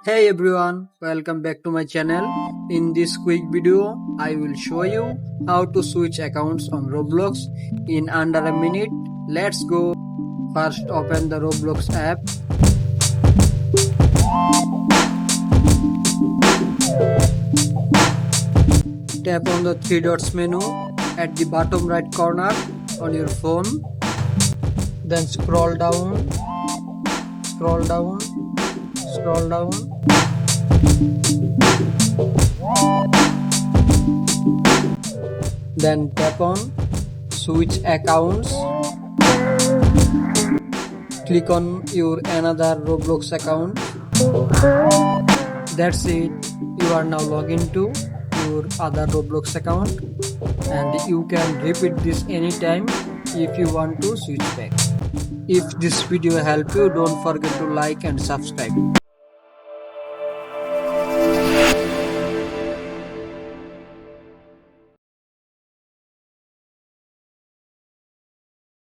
Hey everyone, welcome back to my channel. In this quick video, I will show you how to switch accounts on Roblox in under a minute. Let's go. First, open the Roblox app. Tap on the three dots menu at the bottom right corner on your phone. Then scroll down. Then tap on switch accounts. Click on your another Roblox account. That's it. You are now logged into your other Roblox account, and you can repeat this anytime if you want to switch back. If this video helped you, don't forget to like and subscribe.